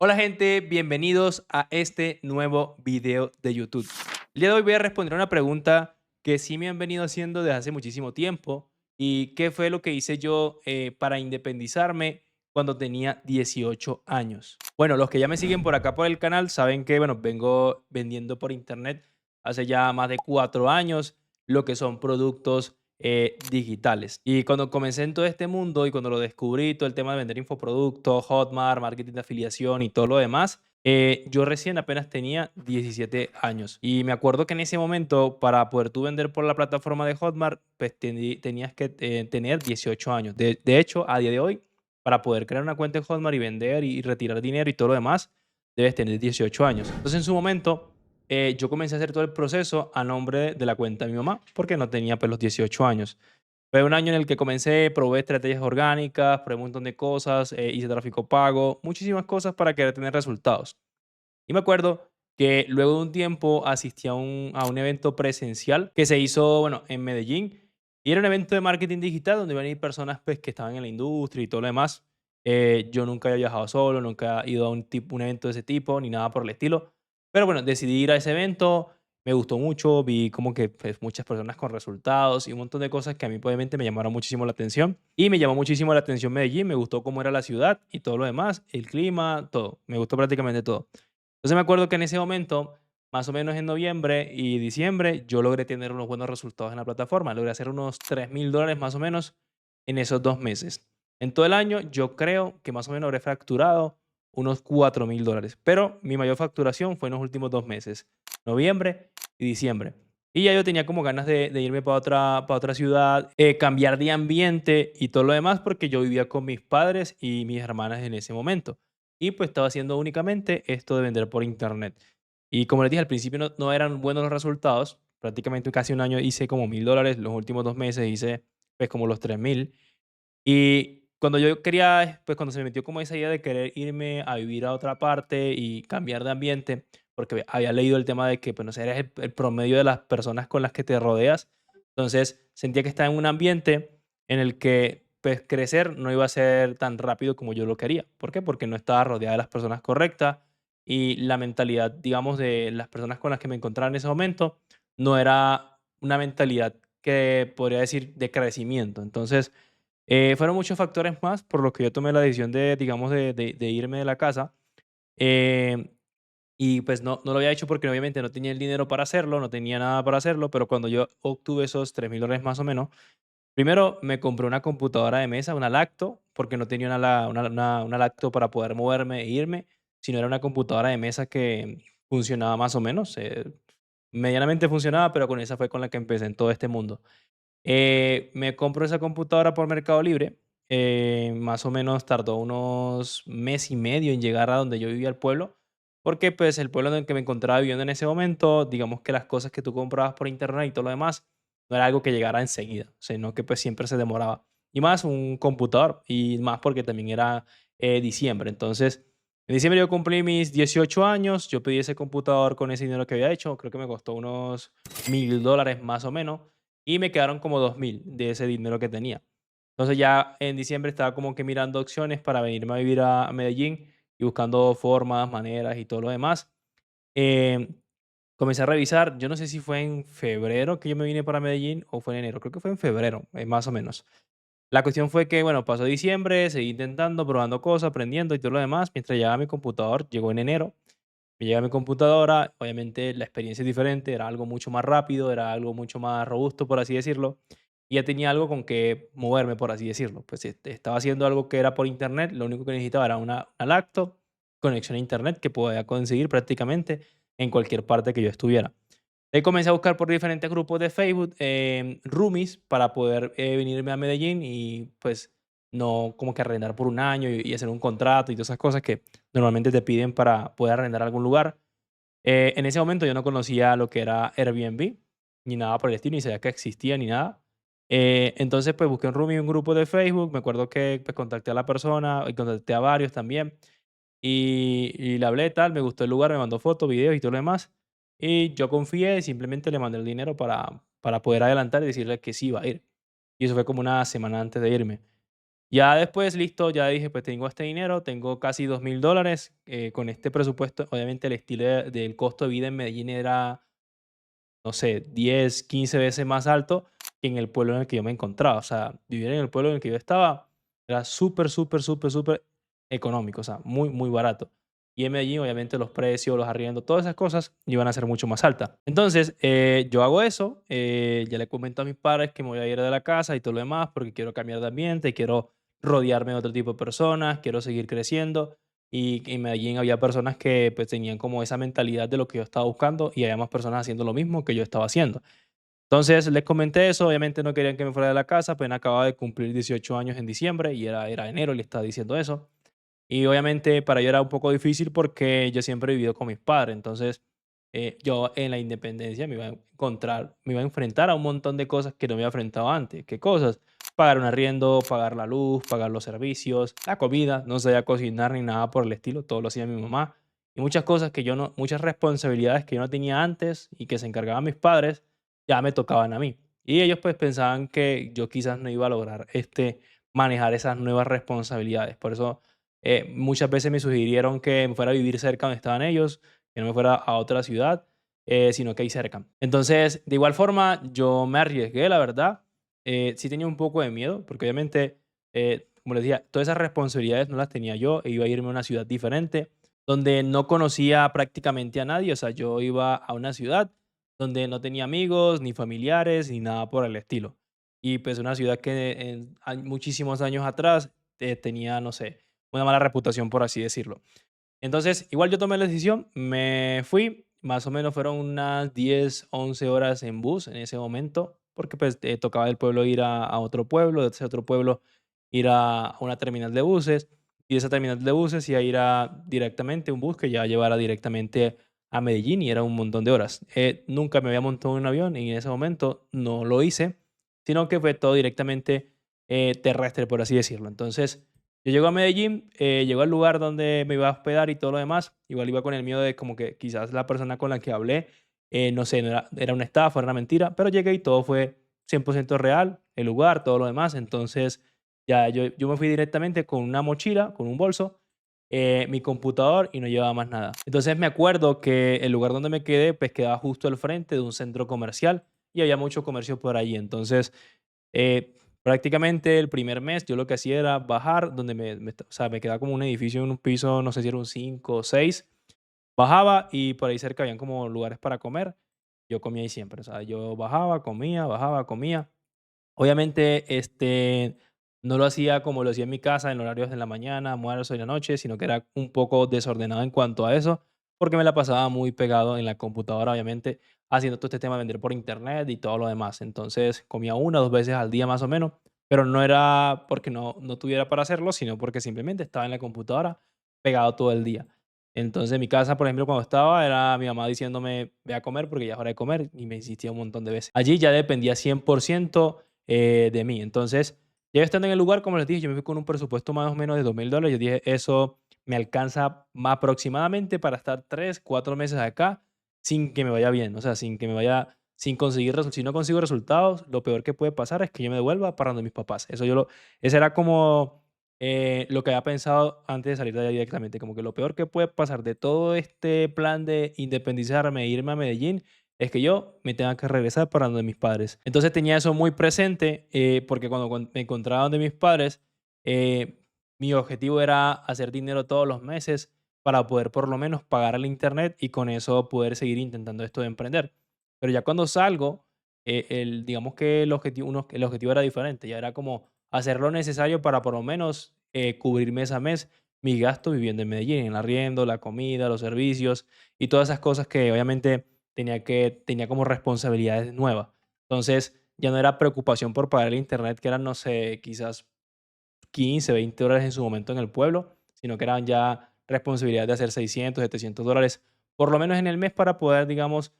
Hola gente, bienvenidos a este nuevo video de YouTube. El día de hoy voy a responder una pregunta que sí me han venido haciendo desde hace muchísimo tiempo y qué fue lo que hice yo para independizarme cuando tenía 18 años. Bueno, los que ya me siguen por acá por el canal saben que vengo vendiendo por internet hace ya más de 4 años lo que son productos digitales. Y cuando comencé en todo este mundo y cuando lo descubrí, todo el tema de vender infoproductos, Hotmart, marketing de afiliación y todo lo demás, yo recién apenas tenía 17 años. Y me acuerdo que en ese momento, para poder tú vender por la plataforma de Hotmart, pues tenías que tener 18 años. De hecho, a día de hoy, para poder crear una cuenta en Hotmart y vender y retirar dinero y todo lo demás, debes tener 18 años. Entonces, en su momento, yo comencé a hacer todo el proceso a nombre de la cuenta de mi mamá, porque no tenía pues los 18 años. Fue un año en el que comencé, probé estrategias orgánicas, probé un montón de cosas, hice tráfico pago, muchísimas cosas para querer tener resultados. Y me acuerdo que luego de un tiempo asistí a un evento presencial que se hizo, bueno, en Medellín. Y era un evento de marketing digital donde iban a ir personas pues, que estaban en la industria y todo lo demás. Yo nunca había viajado solo, nunca he ido a un evento de ese tipo, ni nada por el estilo. Pero bueno, decidí ir a ese evento, me gustó mucho, vi como que pues, muchas personas con resultados y un montón de cosas que a mí pues, obviamente me llamaron muchísimo la atención. Y me llamó muchísimo la atención Medellín, me gustó cómo era la ciudad y todo lo demás, el clima, todo. Me gustó prácticamente todo. Entonces me acuerdo que en ese momento, más o menos en noviembre y diciembre, yo logré tener unos buenos resultados en la plataforma. Logré hacer unos $3,000 más o menos en esos 2 meses. En todo el año, yo creo que más o menos habré facturado unos $4,000. Pero mi mayor facturación fue en los últimos 2 meses, noviembre y diciembre. Y ya yo tenía como ganas de irme para otra ciudad, cambiar de ambiente y todo lo demás, porque yo vivía con mis padres y mis hermanas en ese momento. Y pues estaba haciendo únicamente esto de vender por internet. Y como les dije, al principio no eran buenos los resultados. Prácticamente casi un año hice como $1,000. Los últimos 2 meses hice pues como los 3,000. Y cuando yo quería, pues cuando se me metió como esa idea de querer irme a vivir a otra parte y cambiar de ambiente, porque había leído el tema de que, pues no sé, eres el promedio de las personas con las que te rodeas. Entonces sentía que estaba en un ambiente en el que, pues crecer no iba a ser tan rápido como yo lo quería. ¿Por qué? Porque no estaba rodeada de las personas correctas y la mentalidad, digamos, de las personas con las que me encontraba en ese momento no era una mentalidad que podría decir de crecimiento. Entonces, fueron muchos factores más por los que yo tomé la decisión de, digamos, de irme de la casa. Em, y pues no lo había hecho porque obviamente no tenía el dinero para hacerlo, no tenía nada para hacerlo, pero cuando yo obtuve esos $3,000 más o menos, primero me compré una computadora de mesa, una lacto, porque no tenía una lacto para poder moverme e irme, sino era una computadora de mesa que funcionaba más o menos, medianamente funcionaba, pero con esa fue con la que empecé en todo este mundo. Me compro esa computadora por Mercado Libre. Más o menos tardó unos mes y medio en llegar a donde yo vivía, al pueblo, porque pues el pueblo en el que me encontraba viviendo en ese momento, digamos que las cosas que tú comprabas por internet y todo lo demás, no era algo que llegara enseguida, sino que pues siempre se demoraba. Y más un computador, y más porque también era diciembre. Entonces, en diciembre yo cumplí mis 18 años, yo pedí ese computador con ese dinero que había hecho, creo que me costó unos $1,000 más o menos y me quedaron como 2,000 de ese dinero que tenía. Entonces ya en diciembre estaba como que mirando opciones para venirme a vivir a Medellín y buscando formas, maneras y todo lo demás. Em, Comencé a revisar, yo no sé si fue en febrero que yo me vine para Medellín o fue en enero, creo que fue en febrero, más o menos. La cuestión fue que, bueno, pasó diciembre, seguí intentando, probando cosas, aprendiendo y todo lo demás, mientras llegaba mi computador, llegó en enero, me llega mi computadora, obviamente la experiencia es diferente, era algo mucho más rápido, era algo mucho más robusto, por así decirlo, y ya tenía algo con que moverme, por así decirlo. Pues estaba haciendo algo que era por internet, lo único que necesitaba era una laptop, conexión a internet que podía conseguir prácticamente en cualquier parte que yo estuviera. Ahí comencé a buscar por diferentes grupos de Facebook, roomies, para poder venirme a Medellín y pues no como que arrendar por un año y hacer un contrato y todas esas cosas que normalmente te piden para poder arrendar algún lugar. En ese momento yo no conocía lo que era Airbnb, ni nada por el estilo, ni sabía que existía ni nada. Entonces pues busqué un roomie, un grupo de Facebook, me acuerdo que pues, contacté a la persona y contacté a varios también y le hablé tal, me gustó el lugar, me mandó fotos, videos y todo lo demás. Y yo confié y simplemente le mandé el dinero para poder adelantar y decirle que sí iba a ir. Y eso fue como una semana antes de irme. Ya después, listo, ya dije, pues tengo este dinero, tengo casi $2000. Con este presupuesto, obviamente el estilo del costo de vida en Medellín era, no sé, 10, 15 veces más alto que en el pueblo en el que yo me encontraba. O sea, vivir en el pueblo en el que yo estaba era súper, súper, súper, súper económico, o sea, muy, muy barato. Y en Medellín, obviamente, los precios, los arriendos, todas esas cosas iban a ser mucho más altas. Entonces, yo hago eso, ya le comento a mis padres que me voy a ir de la casa y todo lo demás porque quiero cambiar de ambiente, quiero rodearme de otro tipo de personas, quiero seguir creciendo. Y en Medellín había personas que pues tenían como esa mentalidad de lo que yo estaba buscando y había más personas haciendo lo mismo que yo estaba haciendo. Entonces les comenté eso, obviamente no querían que me fuera de la casa, apenas acababa de cumplir 18 años en diciembre y era enero, le estaba diciendo eso. Y obviamente para ello era un poco difícil porque yo siempre he vivido con mis padres. Entonces yo en la independencia me iba a encontrar, me iba a enfrentar a un montón de cosas que no me había enfrentado antes. ¿Qué cosas? Pagar un arriendo, pagar la luz, pagar los servicios, la comida, no sabía cocinar ni nada por el estilo, todo lo hacía mi mamá. Y muchas cosas que yo no, muchas responsabilidades que yo no tenía antes y que se encargaban mis padres, ya me tocaban a mí. Y ellos pues pensaban que yo quizás no iba a lograr manejar esas nuevas responsabilidades. Por eso muchas veces me sugirieron que me fuera a vivir cerca donde estaban ellos, que no me fuera a otra ciudad, sino que ahí cerca. Entonces, de igual forma, yo me arriesgué, la verdad. Sí tenía un poco de miedo, porque obviamente, como les decía, todas esas responsabilidades no las tenía yo, e iba a irme a una ciudad diferente, donde no conocía prácticamente a nadie. O sea, yo iba a una ciudad donde no tenía amigos, ni familiares, ni nada por el estilo. Y pues una ciudad que muchísimos años atrás tenía, no sé, una mala reputación, por así decirlo. Entonces, igual yo tomé la decisión, me fui, más o menos fueron unas 10, 11 horas en bus en ese momento, porque pues tocaba del pueblo ir a otro pueblo, de ese otro pueblo ir a una terminal de buses, y de esa terminal de buses iba a ir a directamente un bus que ya llevara directamente a Medellín y era un montón de horas. Nunca me había montado en un avión y en ese momento no lo hice, sino que fue todo directamente terrestre, por así decirlo. Entonces, yo llego a Medellín, llego al lugar donde me iba a hospedar y todo lo demás. Igual iba con el miedo de como que quizás la persona con la que hablé, no sé, era una estafa, era una mentira, pero llegué y todo fue 100% real, el lugar, todo lo demás. Entonces, ya yo me fui directamente con una mochila, con un bolso, mi computador y no llevaba más nada. Entonces me acuerdo que el lugar donde me quedé, pues quedaba justo al frente de un centro comercial y había mucho comercio por allí. Entonces, prácticamente el primer mes yo lo que hacía era bajar donde o sea, me quedaba como un edificio en un piso, no sé si era un 5 o 6. Bajaba y por ahí cerca habían como lugares para comer. Yo comía ahí siempre, o sea, yo bajaba, comía, bajaba, comía. Obviamente, no lo hacía como lo hacía en mi casa, en horarios de la mañana, almuerzo y la noche, sino que era un poco desordenado en cuanto a eso, porque me la pasaba muy pegado en la computadora, obviamente, haciendo todo este tema de vender por internet y todo lo demás. Entonces, comía una o dos veces al día más o menos, pero no era porque no tuviera para hacerlo, sino porque simplemente estaba en la computadora pegado todo el día. Entonces, en mi casa, por ejemplo, cuando estaba, era mi mamá diciéndome, ve a comer porque ya es hora de comer, y me insistía un montón de veces. Allí ya dependía 100% de mí. Entonces, ya estando en el lugar, como les dije, yo me fui con un presupuesto más o menos de $2000. Yo dije, eso me alcanza aproximadamente para estar 3, 4 meses acá sin que me vaya bien. O sea, sin que me vaya, sin conseguir resultados. Si no consigo resultados, lo peor que puede pasar es que yo me devuelva para donde mis papás. Ese era como lo que había pensado antes de salir de allá directamente. Como que lo peor que puede pasar de todo este plan de independizarme e irme a Medellín es que yo me tenga que regresar para donde mis padres. Entonces tenía eso muy presente porque me encontraba donde mis padres, eh, mi objetivo era hacer dinero todos los meses para poder por lo menos pagar el internet y con eso poder seguir intentando esto de emprender. Pero ya cuando salgo, digamos que el objetivo era diferente, ya era como hacer lo necesario para por lo menos cubrir mes a mes mis gastos viviendo en Medellín, en el arriendo, la comida, los servicios y todas esas cosas que obviamente tenía como responsabilidades nuevas. Entonces, ya no era preocupación por pagar el internet, que eran, no sé, quizás 15, $20 en su momento en el pueblo, sino que eran ya responsabilidades de hacer $600, $700, por lo menos en el mes para poder, digamos,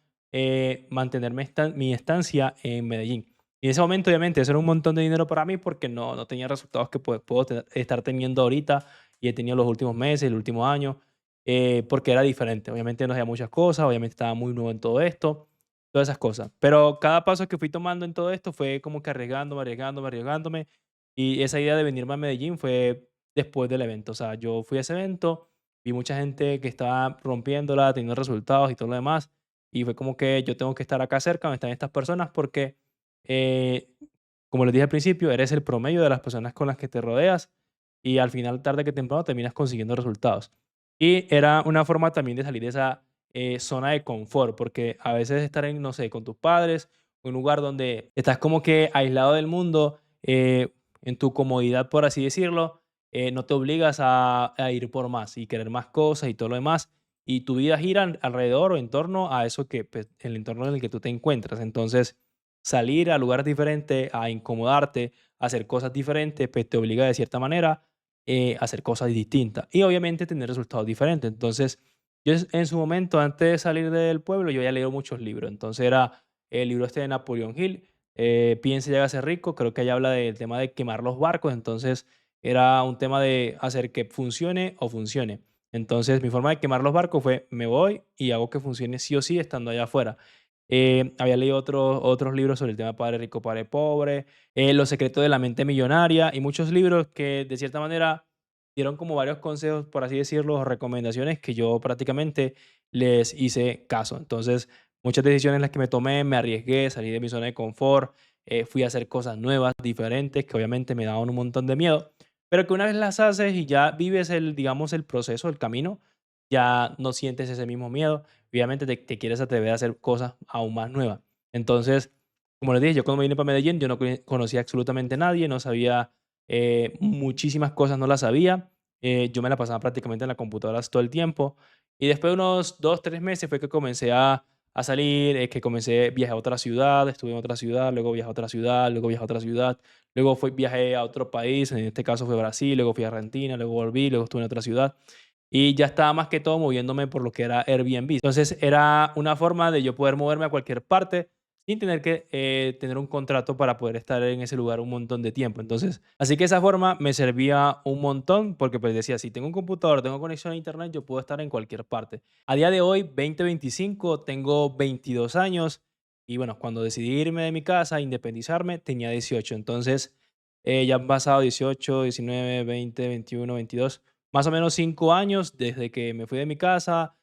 mantenerme mi estancia en Medellín. Y en ese momento, obviamente, eso era un montón de dinero para mí porque no tenía resultados que puedo estar teniendo ahorita y he tenido los últimos meses, el último año, porque era diferente. Obviamente no hacía muchas cosas, obviamente estaba muy nuevo en todo esto, todas esas cosas. Pero cada paso que fui tomando en todo esto fue como que arriesgándome, arriesgándome, arriesgándome Y esa idea de venirme a Medellín fue después del evento. O sea, yo fui a ese evento, vi mucha gente que estaba rompiéndola, teniendo resultados y todo lo demás. Y fue como que yo tengo que estar acá cerca donde están estas personas porque, eh, como les dije al principio, eres el promedio de las personas con las que te rodeas y al final, tarde que temprano, terminas consiguiendo resultados. Y era una forma también de salir de esa zona de confort, porque a veces estar en, no sé, con tus padres, un lugar donde estás como que aislado del mundo, en tu comodidad, por así decirlo, no te obligas a ir por más y querer más cosas y todo lo demás. Y tu vida gira alrededor o en torno a eso que, pues, el entorno en el que tú te encuentras. Entonces, salir a lugares diferentes, a incomodarte, a hacer cosas diferentes, pues te obliga de cierta manera a hacer cosas distintas y obviamente tener resultados diferentes. Entonces, yo en su momento, antes de salir del pueblo, yo había leído muchos libros. Entonces era el libro este de Napoleón Hill, Piense y hágase rico, creo que ella habla del tema de quemar los barcos, entonces era un tema de hacer que funcione o funcione. Entonces mi forma de quemar los barcos fue, me voy y hago que funcione sí o sí estando allá afuera. Había leído otros libros sobre el tema Padre Rico, Padre Pobre, Los secretos de la mente millonaria y muchos libros que de cierta manera dieron como varios consejos, por así decirlo, o recomendaciones que yo prácticamente les hice caso. Entonces, muchas decisiones las que me tomé, me arriesgué, salí de mi zona de confort, fui a hacer cosas nuevas, diferentes, que obviamente me daban un montón de miedo, pero que una vez las haces y ya vives el, digamos, el proceso, el camino, ya no sientes ese mismo miedo. Obviamente te quieres atrever a hacer cosas aún más nuevas. Entonces, como les dije, yo cuando vine para Medellín, yo no conocía absolutamente a nadie, no sabía muchísimas cosas, no las sabía. Yo me la pasaba prácticamente en la computadora todo el tiempo. Y después de unos 2, 3 meses fue que comencé a salir, que comencé, viajé a otra ciudad, estuve en otra ciudad, luego viajé a otra ciudad, luego viajé a otra ciudad, luego viajé a otro país, en este caso fue Brasil, luego fui a Argentina, luego volví, luego estuve en otra ciudad y ya estaba más que todo moviéndome por lo que era Airbnb. Entonces era una forma de yo poder moverme a cualquier parte sin tener que tener un contrato para poder estar en ese lugar un montón de tiempo. Entonces, así que esa forma me servía un montón porque pues decía, si tengo un computador, tengo conexión a internet, yo puedo estar en cualquier parte. A día de hoy, 2025, tengo 22 años y bueno, cuando decidí irme de mi casa, independizarme, tenía 18. Entonces, ya han pasado 18, 19, 20, 21, 22, más o menos 5 años desde que me fui de mi casa,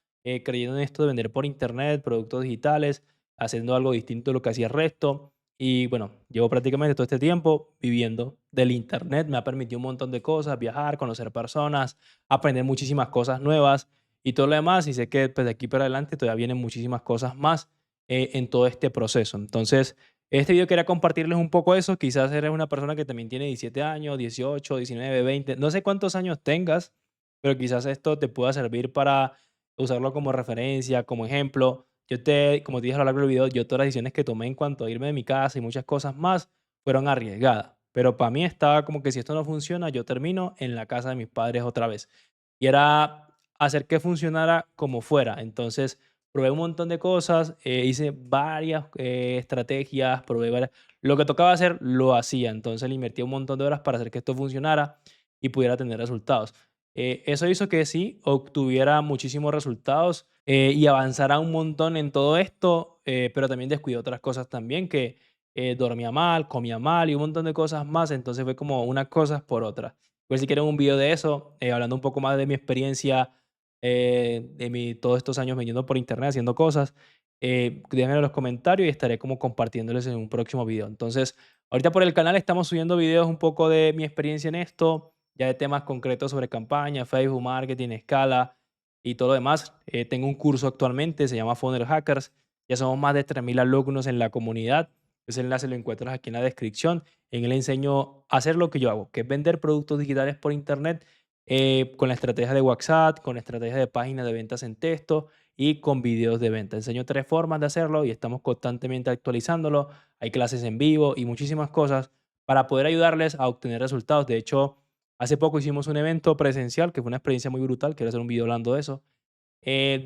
creyendo en esto de vender por internet, productos digitales, haciendo algo distinto de lo que hacía el resto. Y bueno, llevo prácticamente todo este tiempo viviendo del internet. Me ha permitido un montón de cosas, viajar, conocer personas, aprender muchísimas cosas nuevas y todo lo demás. Y sé que pues, de aquí para adelante todavía vienen muchísimas cosas más en todo este proceso. Entonces, este video quería compartirles un poco eso. Quizás eres una persona que también tiene 17 años, 18, 19, 20, no sé cuántos años tengas, pero quizás esto te pueda servir para usarlo como referencia, como ejemplo. Como te dije a lo largo del video, yo todas las decisiones que tomé en cuanto a irme de mi casa y muchas cosas más fueron arriesgadas. Pero para mí estaba como que si esto no funciona, yo termino en la casa de mis padres otra vez. Y era hacer que funcionara como fuera. Entonces, probé un montón de cosas, hice varias estrategias, lo que tocaba hacer, lo hacía. Entonces, le invertí un montón de horas para hacer que esto funcionara y pudiera tener resultados. Eso hizo que sí obtuviera muchísimos resultados y avanzara un montón en todo esto, pero también descuidé otras cosas también, que dormía mal, comía mal y un montón de cosas más, entonces fue como unas cosas por otras. Pues si quieren un video de eso, hablando un poco más de mi experiencia, todos estos años vendiendo por internet, haciendo cosas, déjenmelo en los comentarios y estaré como compartiéndoles en un próximo video. Entonces, ahorita por el canal estamos subiendo videos un poco de mi experiencia en esto, ya de temas concretos sobre campaña, Facebook, marketing, escala y todo lo demás. Tengo un curso actualmente, se llama Funnel Hackers. Ya somos más de 3.000 alumnos en la comunidad. Ese enlace lo encuentras aquí en la descripción. En él enseño a hacer lo que yo hago, que es vender productos digitales por internet con la estrategia de WhatsApp, con la estrategia de páginas de ventas en texto y con videos de venta. Enseño 3 formas de hacerlo y estamos constantemente actualizándolo. Hay clases en vivo y muchísimas cosas para poder ayudarles a obtener resultados. De hecho, hace poco hicimos un evento presencial que fue una experiencia muy brutal. Quiero hacer un video hablando de eso,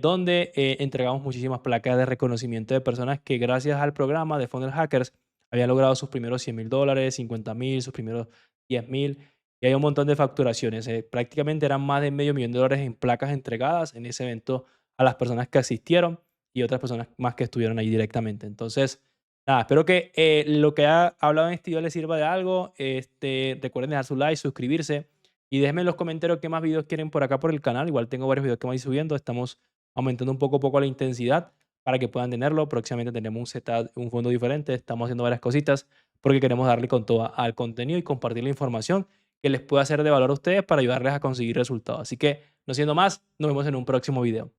donde entregamos muchísimas placas de reconocimiento de personas que gracias al programa de Funnel Hackers habían logrado sus primeros $100,000, 50,000, sus primeros 10,000 y hay un montón de facturaciones. Prácticamente eran más de medio millón de dólares en placas entregadas en ese evento a las personas que asistieron y otras personas más que estuvieron ahí directamente. Entonces, Nada, espero que lo que ha hablado en este video les sirva de algo. Recuerden dejar su like, suscribirse y déjenme en los comentarios qué más videos quieren por acá por el canal. Igual tengo varios videos que voy subiendo. Estamos aumentando un poco a poco la intensidad para que puedan tenerlo. Próximamente tenemos un setup, un fondo diferente. Estamos haciendo varias cositas porque queremos darle con todo al contenido y compartir la información que les pueda ser de valor a ustedes para ayudarles a conseguir resultados. Así que, no siendo más, nos vemos en un próximo video.